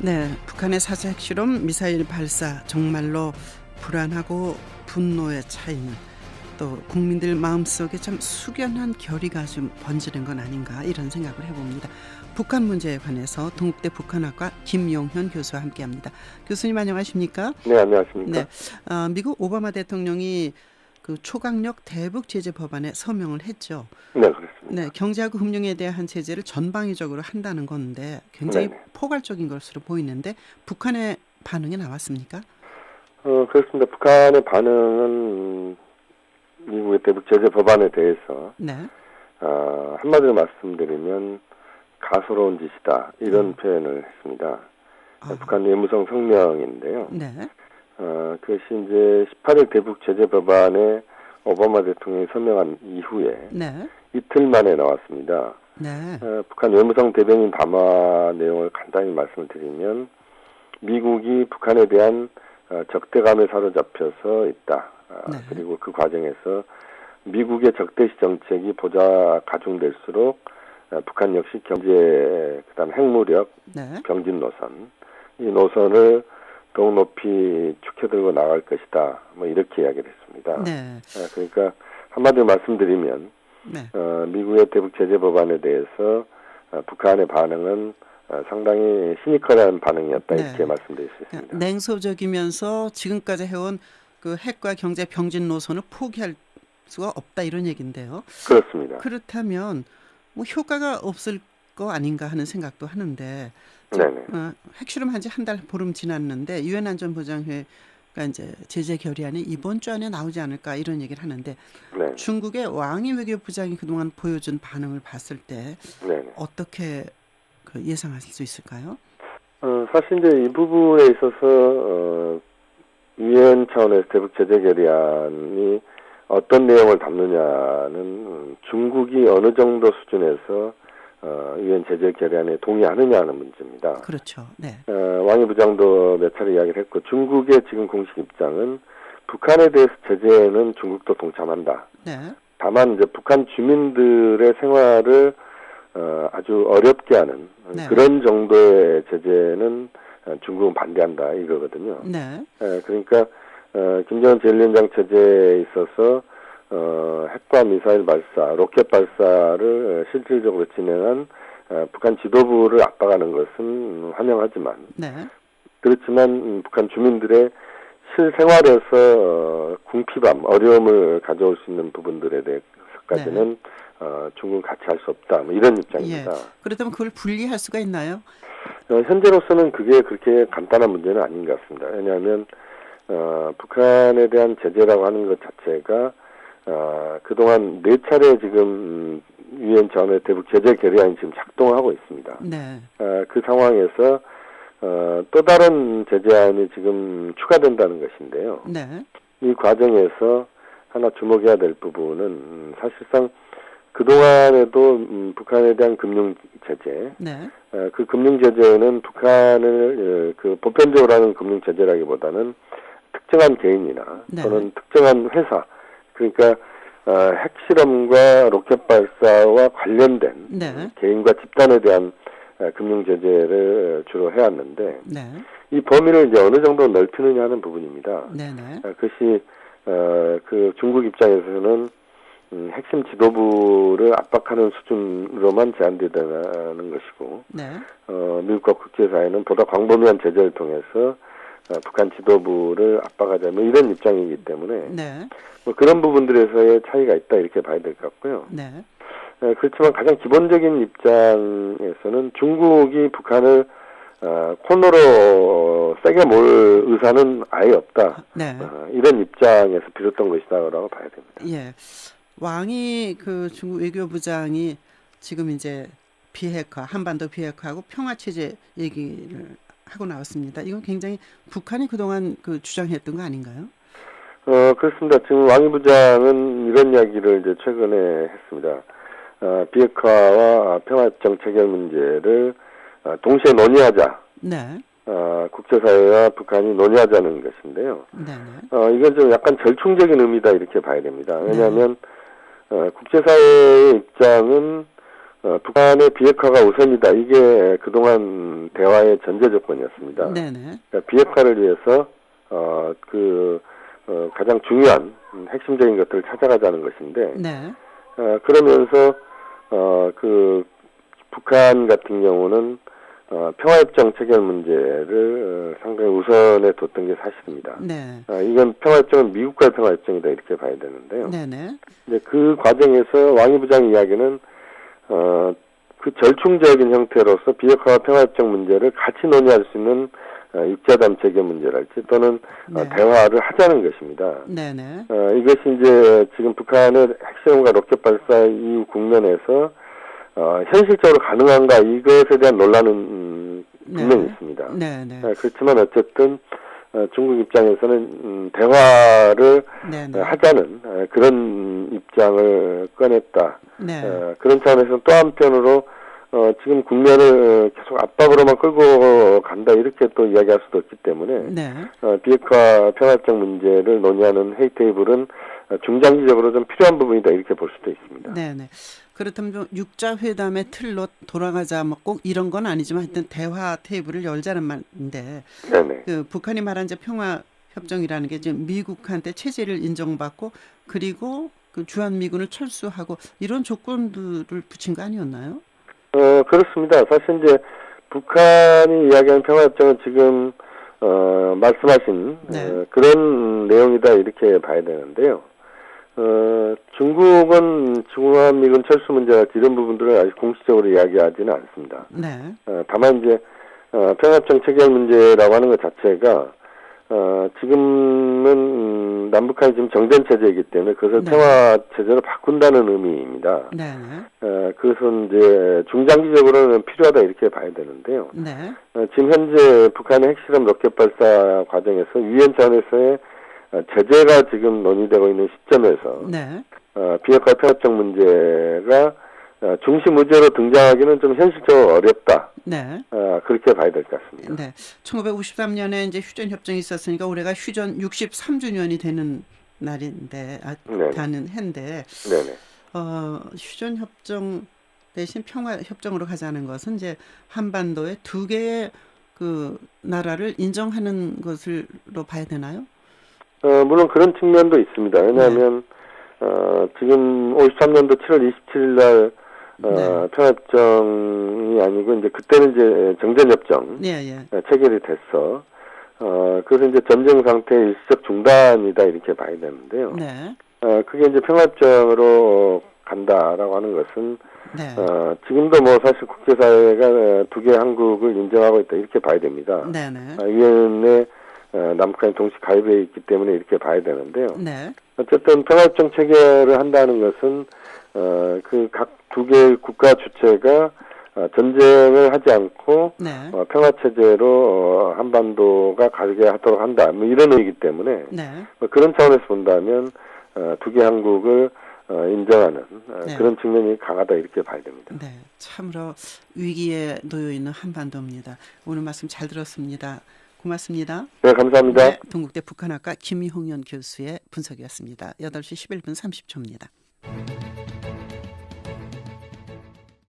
네, 북한의 사자 핵실험 미사일 발사 정말로 불안하고 분노에 차인 또 국민들 마음속에 참 숙연한 결의가 좀 번지는 건 아닌가 이런 생각을 해봅니다. 북한 문제에 관해서 동국대 북한학과 김용현 교수와 함께합니다. 교수님 안녕하십니까? 네, 안녕하십니까? 네, 미국 오바마 대통령이 그 초강력 대북 제재 법안에 서명을 했죠. 네, 그렇습니다. 네, 경제하고 금융에 대한 제재를 전방위적으로 한다는 건데 굉장히 네네. 포괄적인 것으로 보이는데 북한의 반응이 나왔습니까? 그렇습니다. 북한의 반응은 미국의 대북 제재 법안에 대해서 네. 한마디로 말씀드리면 가소로운 짓이다 이런 표현을 했습니다. 북한 외무성 성명인데요. 네. 그것이 이제 18일 대북 제재 법안에 오바마 대통령이 서명한 이후에 네. 이틀 만에 나왔습니다. 네. 북한 외무성 대변인 담화 내용을 간단히 말씀을 드리면 미국이 북한에 대한 적대감에 사로잡혀서 있다. 네. 그리고 그 과정에서 미국의 적대시 정책이 보다 가중될수록 북한 역시 경제, 그다음 핵무력, 네. 병진 노선, 이 노선을 더욱 높이 축혀들고 나갈 것이다. 뭐 이렇게 이야기를 했습니다. 네. 그러니까 한마디로 말씀드리면 네. 미국의 대북 제재 법안에 대해서 북한의 반응은 상당히 시니컬한 반응이었다 네. 이렇게 말씀드릴 수 있습니다. 냉소적이면서 지금까지 해온 그 핵과 경제 병진 노선을 포기할 수가 없다 이런 얘기인데요. 그렇습니다. 그렇다면 뭐 효과가 없을 거 아닌가 하는 생각도 하는데 네네. 핵실험 한지 한 달 보름 지났는데 유엔 안전보장회가 이제 제재 결의안이 이번 주 안에 나오지 않을까 이런 얘기를 하는데 네. 중국의 왕이 외교부장이 그동안 보여준 반응을 봤을 때 네네. 어떻게 그 예상하실 수 있을까요? 사실 이제 이 부분에 있어서 유엔 차원에서 대북 제재 결의안이 어떤 내용을 담느냐는 중국이 어느 정도 수준에서 유엔 제재 결의안에 동의하느냐 하는 문제입니다. 그렇죠. 네. 왕이 부장도 몇 차례 이야기를 했고 중국의 지금 공식 입장은 북한에 대해서 제재에는 중국도 동참한다. 네. 다만 이제 북한 주민들의 생활을 아주 어렵게 하는 네. 그런 정도의 제재는 중국은 반대한다 이거거든요. 네. 그러니까 김정은 제1위원장 체제에 있어서 핵과 미사일 발사, 로켓 발사를 실질적으로 진행한 북한 지도부를 압박하는 것은 환영하지만 네. 그렇지만 북한 주민들의 실생활에서 궁핍함, 어려움을 가져올 수 있는 부분들에 대해서까지는 중국은 같이 할 수 없다. 뭐 이런 입장입니다. 예. 그렇다면 그걸 분리할 수가 있나요? 현재로서는 그게 그렇게 간단한 문제는 아닌 것 같습니다. 왜냐하면 북한에 대한 제재라고 하는 것 자체가 그동안 4차례 지금 유엔 차원의 대북 제재 결의안이 지금 작동하고 있습니다. 네. 그 상황에서 또 다른 제재안이 지금 추가된다는 것인데요. 네. 이 과정에서 하나 주목해야 될 부분은 사실상 그동안에도 북한에 대한 금융 제재, 네. 그 금융 제재는 북한을 그 보편적으로 하는 금융 제재라기보다는 특정한 개인이나 네. 또는 특정한 회사, 그러니까 핵실험과 로켓 발사와 관련된 네. 개인과 집단에 대한 금융 제재를 주로 해왔는데 네. 이 범위를 이제 어느 정도 넓히느냐 하는 부분입니다. 네. 네. 그것이 그 중국 입장에서는 핵심 지도부를 압박하는 수준으로만 제한되는 것이고, 네. 미국과 국제사회는 보다 광범위한 제재를 통해서 북한 지도부를 압박하자 뭐 이런 입장이기 때문에 네. 뭐 그런 부분들에서의 차이가 있다 이렇게 봐야 될 것 같고요. 네. 그렇지만 가장 기본적인 입장에서는 중국이 북한을 코너로 세게 몰 의사는 아예 없다. 네. 이런 입장에서 비롯된 것이다라고 봐야 됩니다. 예. 왕이 그 중국 외교부장이 지금 이제 비핵화, 한반도 비핵화하고 평화 체제 얘기를 하고 나왔습니다. 이건 굉장히 북한이 그동안 그 주장했던 거 아닌가요? 그렇습니다. 지금 왕이 부장은 이런 이야기를 이제 최근에 했습니다. 비핵화와 평화 정체결 문제를 동시에 논의하자. 네. 국제사회와 북한이 논의하자는 것인데요. 네. 이건 좀 약간 절충적인 의미다 이렇게 봐야 됩니다. 왜냐하면 국제사회의 입장은 북한의 비핵화가 우선이다. 이게 그동안 대화의 전제 조건이었습니다. 네네. 그러니까 비핵화를 위해서 가장 중요한 핵심적인 것들을 찾아가자는 것인데, 네. 그러면서 북한 같은 경우는 평화협정 체결 문제를 상당히 우선에 뒀던 게 사실입니다. 네. 이건 평화협정은 미국과의 평화협정이다 이렇게 봐야 되는데요. 네네. 이제 그 과정에서 왕이 부장 이야기는 그 절충적인 형태로서 비핵화와 평화협정 문제를 같이 논의할 수 있는 육자담 재개 문제랄지 또는 네. 대화를 하자는 것입니다. 네네. 이것이 이제 지금 북한의 핵실험과 로켓 발사 이후 국면에서 현실적으로 가능한가 이것에 대한 논란은 분명히 있습니다. 네네. 그렇지만 어쨌든 중국 입장에서는 대화를 네네. 하자는 그런 입장을 꺼냈다. 네. 그런 차원에서 또 한편으로 지금 국면을 계속 압박으로만 끌고 간다 이렇게 또 이야기할 수도 없기 때문에 네. 비핵화 평화협정 문제를 논의하는 회의 테이블은 중장기적으로 좀 필요한 부분이다 이렇게 볼 수도 있습니다. 네네. 그렇다면 좀 육자 회담의 틀로 돌아가자 뭐 꼭 이런 건 아니지만 하여튼 대화 테이블을 열자는 말인데 네네. 그 북한이 말한 이제 평화 협정이라는 게 지금 미국한테 체제를 인정받고 그리고 그 주한미군을 철수하고 이런 조건들을 붙인 거 아니었나요? 그렇습니다. 사실 이제 북한이 이야기하는 평화협정은 지금 말씀하신 네. 그런 내용이다 이렇게 봐야 되는데요. 중국은 주한미군 철수 문제나 이런 부분들을 아직 공식적으로 이야기하지는 않습니다. 네. 다만 이제 평화협정 체결 문제라고 하는 것 자체가 지금은 남북한이 지금 정전 체제이기 때문에 그것을 네. 평화 체제로 바꾼다는 의미입니다. 네. 그것은 이제 중장기적으로는 필요하다 이렇게 봐야 되는데요. 네. 지금 현재 북한의 핵실험 로켓 발사 과정에서 유엔 차원에서의 제재가 지금 논의되고 있는 시점에서 네. 비핵화 평화협정 문제가 중심 의제로 등장하기는 좀 현실적으로 어렵다. 네. 그렇게 봐야 될 것 같습니다. 네. 1953년에 이제 휴전 협정이 있었으니까 올해가 휴전 63주년이 되는 날인데 네네. 다는 해인데 네네. 휴전 협정 대신 평화 협정으로 가자는 것은 이제 한반도에 두 개의 그 나라를 인정하는 것으로 봐야 되나요? 물론 그런 측면도 있습니다. 왜냐하면 지금 53년도 7월 27일 날 평화협정이 아니고 이제 그때는 이제 정전협정 체결이 됐어. 그래서 이제 전쟁 상태의 일시적 중단이다 이렇게 봐야 되는데요. 네. 그게 이제 평화협정으로 간다라고 하는 것은 지금도 뭐 사실 국제사회가 두 개의 한국을 인정하고 있다 이렇게 봐야 됩니다. 네네. 유엔에 남북한이 동시 가입해 있기 때문에 이렇게 봐야 되는데요. 네. 어쨌든 평화협정 체결을 한다는 것은 그 각 두 개의 국가 주체가 전쟁을 하지 않고 평화 체제로 한반도가 가게 하도록 한다. 뭐 이런 의미이기 때문에 뭐 그런 차원에서 본다면 두 개 한국을 인정하는 그런 측면이 강하다 이렇게 봐야 됩니다. 네, 참으로 위기에 놓여 있는 한반도입니다. 오늘 말씀 잘 들었습니다. 고맙습니다. 네, 감사합니다. 네, 동국대 북한학과 김홍현 교수의 분석이었습니다. 8시 11분 30초입니다.